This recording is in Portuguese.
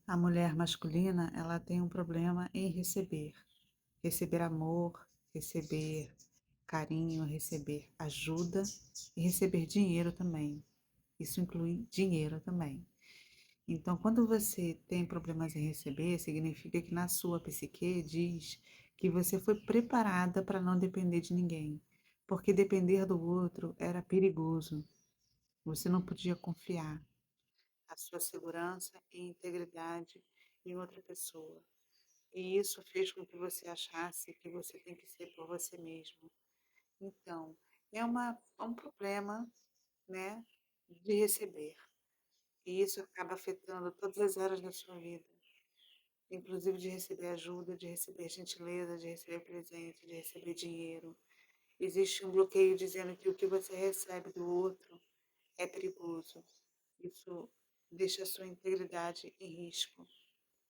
A mulher masculina, ela tem um problema em receber. Receber amor, receber carinho, receber ajuda e receber dinheiro também. Isso inclui dinheiro também. Então, quando você tem problemas em receber, significa que na sua psique diz que você foi preparada para não depender de ninguém, porque depender do outro era perigoso. Você não podia confiar a sua segurança e integridade em outra pessoa. E isso fez com que você achasse que você tem que ser por você mesmo. Então, é um problema, né, de receber. E isso acaba afetando todas as áreas da sua vida, inclusive de receber ajuda, de receber gentileza, de receber presente, de receber dinheiro. Existe um bloqueio dizendo que o que você recebe do outro é perigoso. Isso deixa a sua integridade em risco.